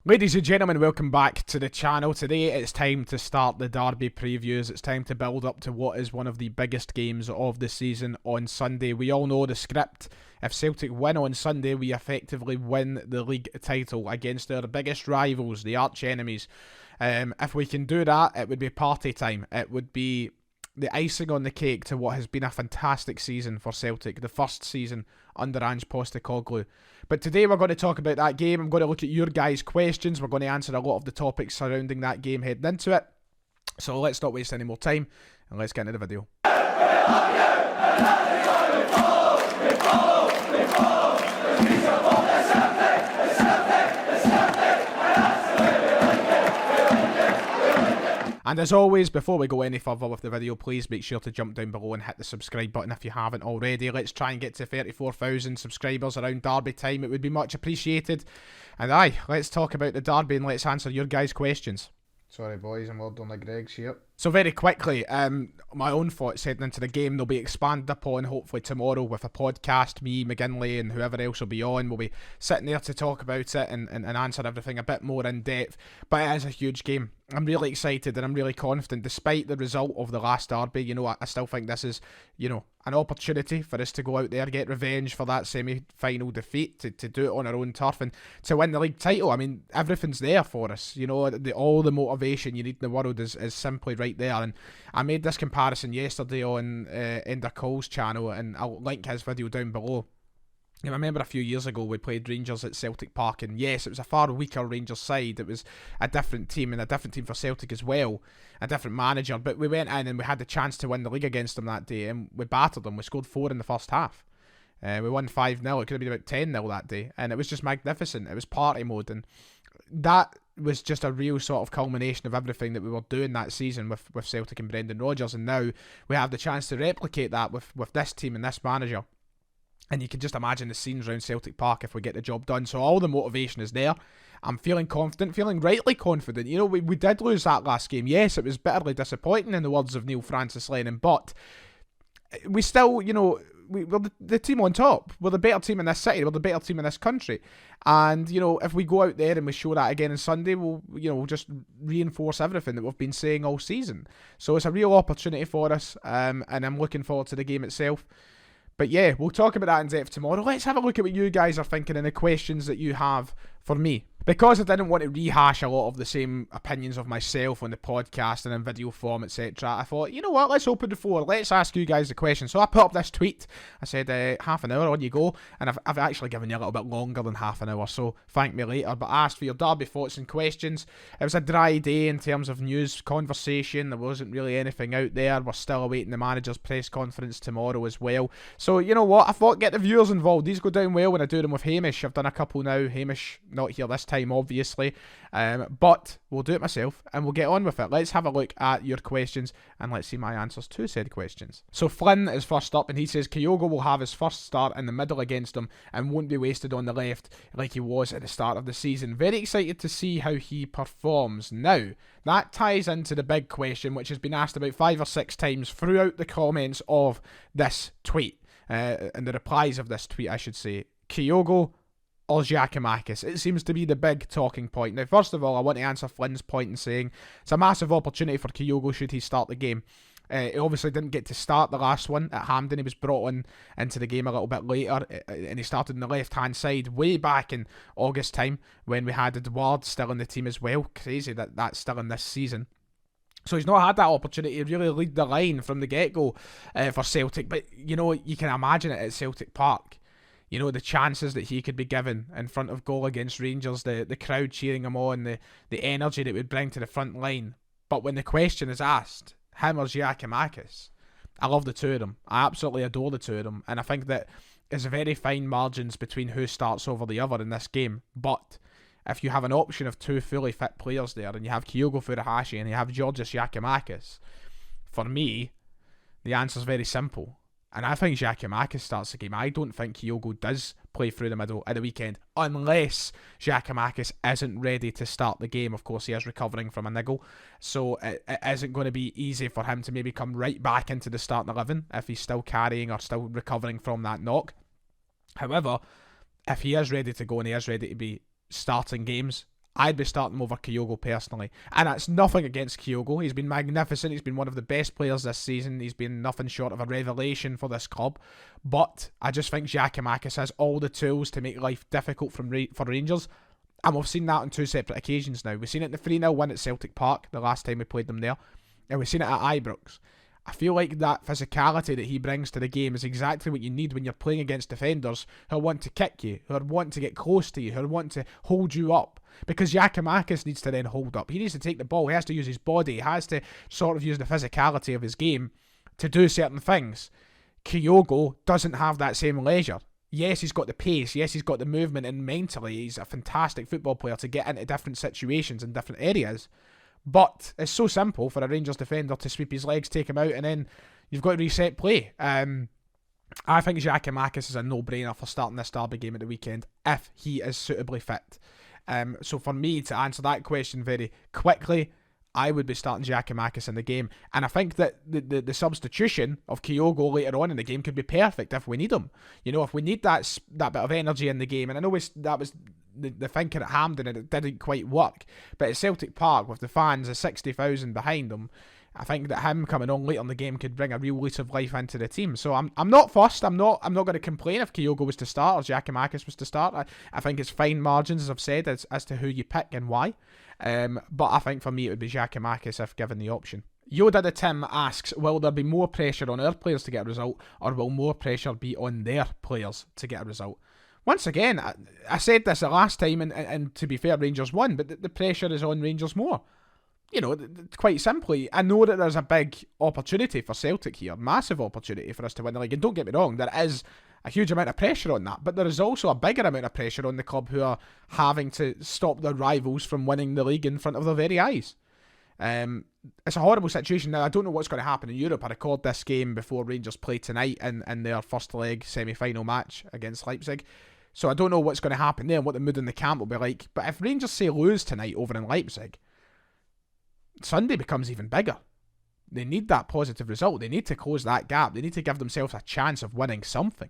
Ladies and gentlemen, welcome back to the channel. Today it's time to start the Derby previews. It's time to build up to what is one of the biggest games of the season on Sunday. We all know the script. If Celtic win on Sunday, we effectively win the league title against our biggest rivals, the arch enemies. If we can do that, it would be party time. It would be the icing on the cake to what has been a fantastic season for Celtic, the first season under Ange Postecoglou. But today we're going to talk about that game. I'm going to look at your guys' questions. We're going to answer a lot of the topics surrounding that game heading into it. So let's not waste any more time and let's get into the video. And as always, before we go any further with the video, please make sure to jump down below and hit the subscribe button if you haven't already. Let's try and get to 34,000 subscribers around Derby time. It would be much appreciated. And let's talk about the Derby and let's answer your guys' questions. Sorry boys, I'm well done like Greg's here. So very quickly, my own thoughts heading into the game, they'll be expanded upon hopefully tomorrow with a podcast. Me, McGinley and whoever else will be on. We'll be sitting there to talk about it and answer everything a bit more in depth. But it is a huge game. I'm really excited and I'm really confident. Despite the result of the last Derby, I still think this is, an opportunity for us to go out there, get revenge for that semi-final defeat, to do it on our own turf and to win the league title. I mean, everything's there for us. All the motivation you need in the world is simply right there. And I made this comparison yesterday on Ender Cole's channel, and I'll link his video down below. I remember a few years ago we played Rangers at Celtic Park, and yes, it was a far weaker Rangers side. It was a different team, and a different team for Celtic as well, a different manager, but we went in and we had the chance to win the league against them that day, and we battered them. We scored 4 in the first half. We won 5-0. It could have been about 10-0 that day, and it was just magnificent. It was party mode, and that was just a real sort of culmination of everything that we were doing that season with Celtic and Brendan Rodgers, and now we have the chance to replicate that with this team and this manager. And you can just imagine the scenes around Celtic Park if we get the job done. So all the motivation is there. I'm feeling confident, feeling rightly confident. We did lose that last game. Yes, it was bitterly disappointing in the words of Neil Francis Lennon, but we still, we're the team on top. We're the better team in this city. We're the better team in this country. And, if we go out there and we show that again on Sunday, we'll just reinforce everything that we've been saying all season. So it's a real opportunity for us, and I'm looking forward to the game itself. But yeah, we'll talk about that in depth tomorrow. Let's have a look at what you guys are thinking and the questions that you have for me. Because I didn't want to rehash a lot of the same opinions of myself on the podcast and in video form, etc., I thought, you know what, let's open the floor. Let's ask you guys the question. So I put up this tweet. I said, half an hour, on you go. And I've actually given you a little bit longer than half an hour, so thank me later. But I asked for your Derby thoughts and questions. It was a dry day in terms of news conversation. There wasn't really anything out there. We're still awaiting the manager's press conference tomorrow as well. So you know what, I thought get the viewers involved. These go down well when I do them with Hamish. I've done a couple now. Hamish not here this time, obviously, but we'll do it myself and we'll get on with it. Let's have a look at your questions and let's see my answers to said questions. So Flynn is first up and he says Kyogo will have his first start in the middle against him and won't be wasted on the left like he was at the start of the season. Very excited to see how he performs. Now, that ties into the big question which has been asked about 5 or 6 times throughout the comments of this tweet, and the replies of this tweet I should say. Kyogo or Giakoumakis? It seems to be the big talking point. Now, first of all, I want to answer Flynn's point in saying it's a massive opportunity for Kyogo should he start the game. He obviously didn't get to start the last one at Hampden. He was brought into the game a little bit later, and he started on the left-hand side way back in August time when we had Edouard still in the team as well. Crazy that that's still in this season. So he's not had that opportunity to really lead the line from the get-go for Celtic. But, you can imagine it at Celtic Park. The chances that he could be given in front of goal against Rangers, the crowd cheering him on, the energy that it would bring to the front line. But when the question is asked, him or Giakoumakis, I love the two of them. I absolutely adore the two of them. And I think that there's very fine margins between who starts over the other in this game. But if you have an option of 2 fully fit players there, and you have Kyogo Furuhashi and you have Georgios Giakoumakis, for me, the answer's very simple. And I think Giakoumakis starts the game. I don't think Kyogo does play through the middle at the weekend, unless Giakoumakis isn't ready to start the game. Of course, he is recovering from a niggle, so it isn't going to be easy for him to maybe come right back into the starting 11 if he's still carrying or still recovering from that knock. However, if he is ready to go and he is ready to be starting games, I'd be starting him over Kyogo personally. And that's nothing against Kyogo. He's been magnificent. He's been one of the best players this season. He's been nothing short of a revelation for this club. But I just think Giakoumakis has all the tools to make life difficult for Rangers. And we've seen that on 2 separate occasions now. We've seen it in the 3-0 win at Celtic Park, the last time we played them there. And we've seen it at Ibrox. I feel like that physicality that he brings to the game is exactly what you need when you're playing against defenders who want to kick you, who want to get close to you, who want to hold you up. Because Giakoumakis needs to then hold up. He needs to take the ball. He has to use his body. He has to sort of use the physicality of his game to do certain things. Kyogo doesn't have that same leisure. Yes, he's got the pace. Yes, he's got the movement, and mentally he's a fantastic football player to get into different situations in different areas. But it's so simple for a Rangers defender to sweep his legs, take him out, and then you've got to reset play. I think Giakoumakis is a no-brainer for starting this derby game at the weekend if he is suitably fit. So for me to answer that question very quickly, I would be starting Giakoumakis in the game. And I think that the substitution of Kyogo later on in the game could be perfect if we need him. You know, if we need that bit of energy in the game. And I know that was the thinking at Hampden and it didn't quite work. But at Celtic Park, with the fans of 60,000 behind them, I think that him coming on later in the game could bring a real lease of life into the team. So I'm not fussed. I'm not going to complain if Kyogo was to start or Giakoumakis was to start. I think it's fine margins, as I've said, as to who you pick and why. But I think for me it would be Giakoumakis if given the option. Yoda the Tim asks, will there be more pressure on our players to get a result, or will more pressure be on their players to get a result? Once again, I said this the last time, and to be fair, Rangers won, but the pressure is on Rangers more. You know, quite simply, I know that there's a big opportunity for Celtic here, massive opportunity for us to win the league, and don't get me wrong, there is a huge amount of pressure on that, but there is also a bigger amount of pressure on the club who are having to stop their rivals from winning the league in front of their very eyes. It's a horrible situation. Now, I don't know what's going to happen in Europe. I record this game before Rangers play tonight in their first leg semi-final match against Leipzig. So I don't know what's going to happen there and what the mood in the camp will be like. But if Rangers say lose tonight over in Leipzig, Sunday becomes even bigger. They need that positive result. They need to close that gap. They need to give themselves a chance of winning something.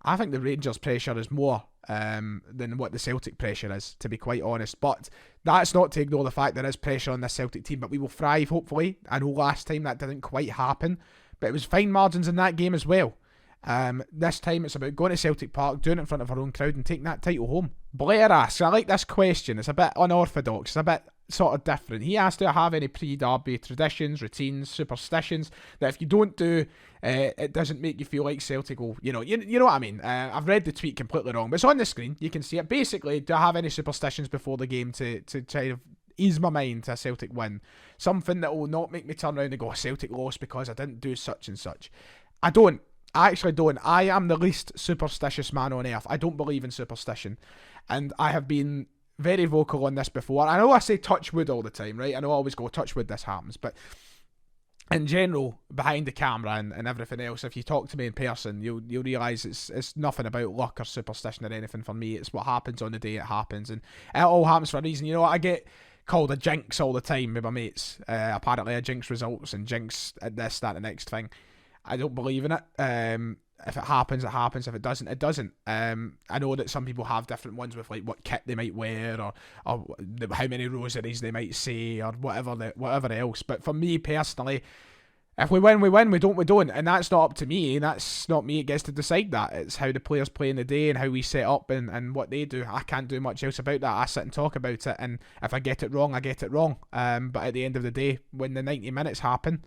I think the Rangers pressure is more than what the Celtic pressure is, to be quite honest. But that's not to ignore the fact there is pressure on this Celtic team, but we will thrive, hopefully. I know last time that didn't quite happen, but it was fine margins in that game as well. This time it's about going to Celtic Park, doing it in front of our own crowd and taking that title home. Blair asks, I like this question. It's a bit unorthodox. It's a bit sort of different. He asked, do I have any pre-derby traditions, routines, superstitions that if you don't do, it doesn't make you feel like Celtic will, you know what I mean. I've read the tweet completely wrong, but it's on the screen. You can see it. Basically, do I have any superstitions before the game to try to ease my mind to a Celtic win? Something that will not make me turn around and go, Celtic lost because I didn't do such and such. I don't. I actually don't. I am the least superstitious man on earth. I don't believe in superstition. And I have been very vocal on this before. I know I say touch wood all the time, right? I know I always go touch wood, this happens. But in general, behind the camera and everything else, if you talk to me in person, you'll realise it's nothing about luck or superstition or anything for me. It's what happens on the day it happens. And it all happens for a reason. You know what? I get called a jinx all the time with my mates. Apparently I jinx results and jinx this, that, and the next thing. I don't believe in it. If it happens, it happens. If it doesn't, it doesn't. I know that some people have different ones with like what kit they might wear or how many rosaries they might say or whatever else. But for me personally, if we win, we win. We don't. And that's not up to me. That's not me. It gets to decide that. It's how the players play in the day and how we set up and what they do. I can't do much else about that. I sit and talk about it. And if I get it wrong, I get it wrong. But at the end of the day, when the 90 minutes happen,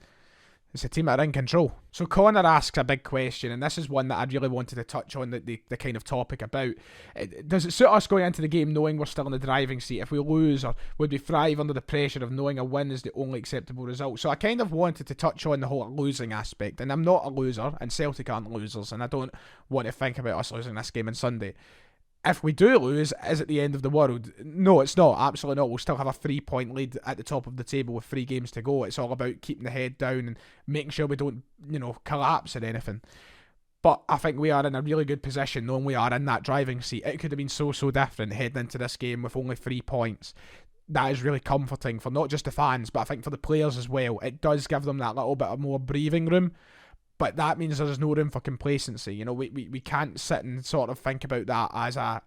it's a team that are in control. So Connor asks a big question, and this is one that I really wanted to touch on, the kind of topic about. Does it suit us going into the game knowing we're still in the driving seat if we lose, or would we thrive under the pressure of knowing a win is the only acceptable result? So I kind of wanted to touch on the whole losing aspect, and I'm not a loser, and Celtic aren't losers, and I don't want to think about us losing this game on Sunday. If we do lose, is it the end of the world? No, it's not. Absolutely not. We'll still have a 3-point lead at the top of the table with 3 games to go. It's all about keeping the head down and making sure we don't, collapse or anything. But I think we are in a really good position knowing we are in that driving seat. It could have been so different heading into this game with only 3 points. That is really comforting for not just the fans, but I think for the players as well. It does give them that little bit of more breathing room. But that means there's no room for complacency. You know, we can't sit and sort of think about that as a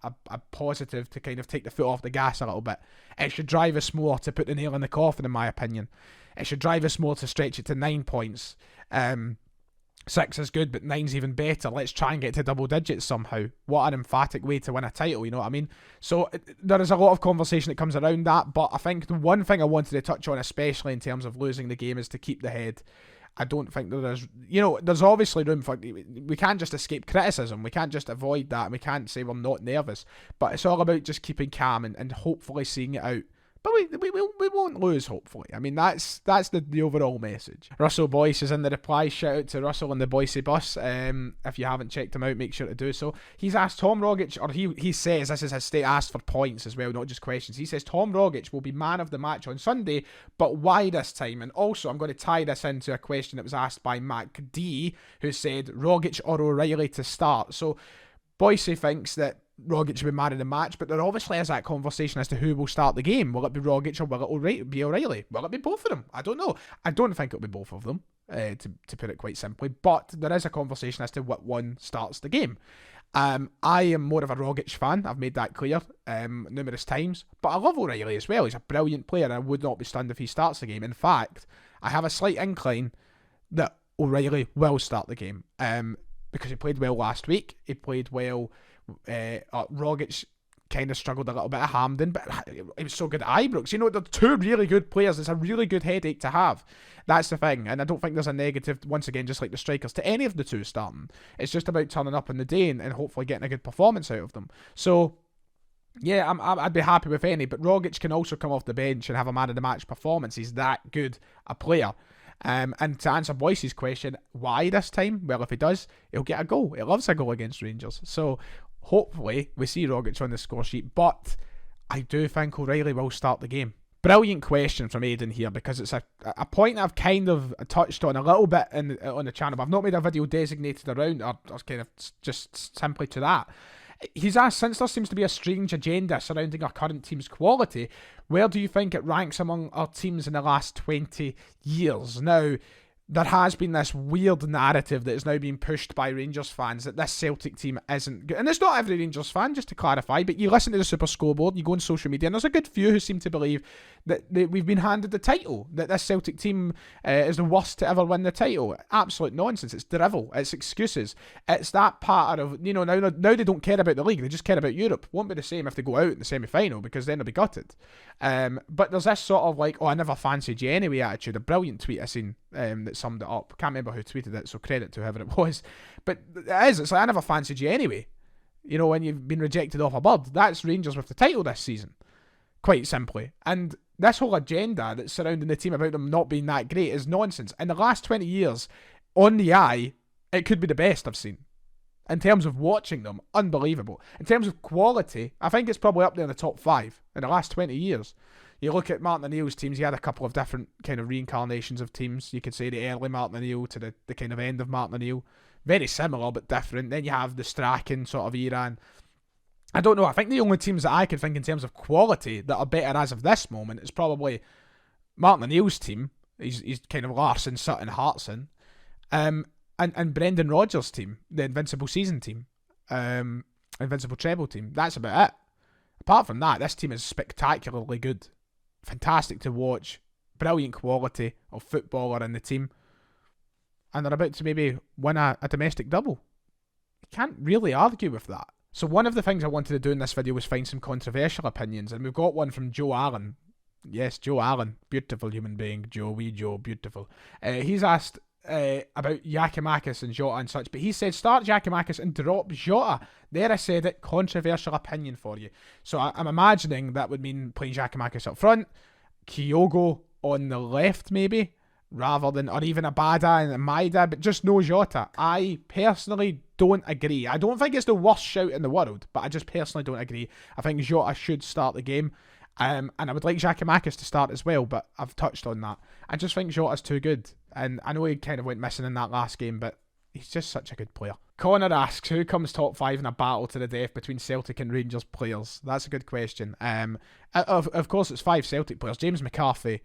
positive to kind of take the foot off the gas a little bit. It should drive us more to put the nail in the coffin, in my opinion. It should drive us more to stretch it to 9 points. 6 is good, but 9's even better. Let's try and get to double digits somehow. What an emphatic way to win a title, you know what I mean? So there is a lot of conversation that comes around that, but I think the one thing I wanted to touch on, especially in terms of losing the game, is to keep the head. I don't think there's, there's obviously room for, we can't just escape criticism. We can't just avoid that. And we can't say we're not nervous. But it's all about just keeping calm and hopefully seeing it out. But we won't lose, hopefully. I mean, that's the overall message. Russell Boyce is in the reply. Shout out to Russell on the Boycey bus. If you haven't checked him out, make sure to do so. He's asked Tom Rogic, or he says, this is his state, asked for points as well, not just questions. He says Tom Rogic will be man of the match on Sunday, but why this time? And also, I'm going to tie this into a question that was asked by Mac D, who said Rogic or O'Reilly to start. So Boycey thinks that Rogic should be man of the match, but there obviously is that conversation as to who will start the game. Will it be Rogic or will it be O'Reilly? Will it be both of them? I don't know. I don't think it'll be both of them, to put it quite simply, but there is a conversation as to what one starts the game. I am more of a Rogic fan. I've made that clear numerous times, but I love O'Reilly as well. He's a brilliant player, and I would not be stunned if he starts the game. In fact, I have a slight incline that O'Reilly will start the game because he played well last week. He played well. Rogic kind of struggled a little bit at Hampden, but he was so good at Ibrox. You know, they're two really good players. It's a really good headache to have. That's the thing, and I don't think there's a negative, once again, just like the strikers, to any of the two starting. It's just about turning up in the day and hopefully getting a good performance out of them. So, yeah, I'd be happy with any, but Rogic can also come off the bench and have a man of the match performance. He's that good a player. And to answer Boyce's question, why this time? Well, if he does, he'll get a goal. He loves a goal against Rangers. So hopefully we see Rogic on the score sheet, but I do think O'Reilly will start the game. Brilliant question from Aidan here, because it's a point I've kind of touched on a little bit on the channel, but I've not made a video designated around or kind of just simply to that. He's asked, since there seems to be a strange agenda surrounding our current team's quality, where do you think it ranks among our teams in the last 20 years? Now, there has been this weird narrative that is now being pushed by Rangers fans that this Celtic team isn't good. And it's not every Rangers fan, just to clarify, but you listen to the Super Scoreboard, you go on social media, and there's a good few who seem to believe that we've been handed the title, that this Celtic team is the worst to ever win the title. Absolute nonsense. It's drivel. It's excuses. It's that part of, now they don't care about the league, they just care about Europe. Won't be the same if they go out in the semi-final, because then they'll be gutted. But there's this sort of like, I never fancied you anyway attitude. A brilliant tweet I seen that summed it up. Can't remember who tweeted it, so credit to whoever it was. But it's like, I never fancied you anyway. When you've been rejected off a bird. That's Rangers with the title this season. Quite simply. And this whole agenda that's surrounding the team about them not being that great is nonsense. In the last 20 years, on the eye, it could be the best I've seen. In terms of watching them, unbelievable. In terms of quality, I think it's probably up there in the top 5 in the last 20 years. You look at Martin O'Neill's teams, he had a couple of different kind of reincarnations of teams. You could say the early Martin O'Neill to the kind of end of Martin O'Neill. Very similar, but different. Then you have the Strachan sort of era. And I don't know, I think the only teams that I could think in terms of quality that are better as of this moment is probably Martin O'Neill's team. He's kind of Larsson, Sutton, Hartson. And Brendan Rodgers' team, the Invincible Season team. Invincible Treble team. That's about it. Apart from that, this team is spectacularly good. Fantastic to watch. Brilliant quality of footballer in the team. And they're about to maybe win a domestic double. You can't really argue with that. So one of the things I wanted to do in this video was find some controversial opinions, and we've got one from Joe Allen. Yes, Joe Allen. Beautiful human being. Wee Joe, beautiful. He's asked about Giakoumakis and Jota and such, but he said start Giakoumakis and drop Jota. There I said it, controversial opinion for you. So I'm imagining that would mean playing Giakoumakis up front, Kyogo on the left maybe, rather than, or even Abada and Maida, but just no Jota. I personally don't agree. I don't think it's the worst shout in the world, but I just personally don't agree. I think Jota should start the game. And I would like Giakoumakis to start as well, but I've touched on that. I just think Jota's too good. And I know he kind of went missing in that last game, but he's just such a good player. Connor asks, who comes top 5 in a battle to the death between Celtic and Rangers players? That's a good question. Of course, it's 5 Celtic players. James McCarthy,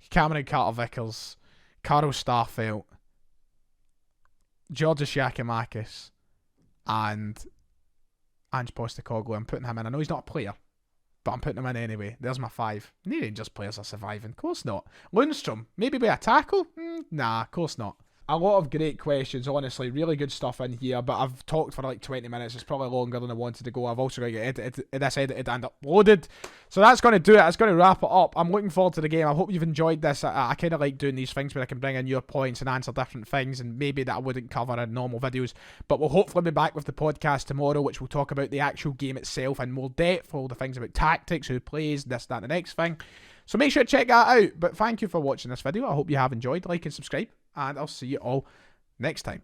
Cameron Carter-Vickers, Carl Starfelt, Georgios Giacomakis and Ange Postecoglou. I'm putting him in. I know he's not a player, but I'm putting him in anyway. There's my 5. No Rangers players are surviving. Of course not. Lundstrom, maybe by a tackle? Nah, of course not. A lot of great questions, honestly. Really good stuff in here, but I've talked for like 20 minutes. It's probably longer than I wanted to go. I've also got to get this edited and uploaded. So that's going to do it. That's going to wrap it up. I'm looking forward to the game. I hope you've enjoyed this. I kind of like doing these things where I can bring in your points and answer different things, and maybe that I wouldn't cover in normal videos. But we'll hopefully be back with the podcast tomorrow, which will talk about the actual game itself in more depth, all the things about tactics, who plays, this, that, and the next thing. So make sure to check that out. But thank you for watching this video. I hope you have enjoyed. Like and subscribe, and I'll see you all next time.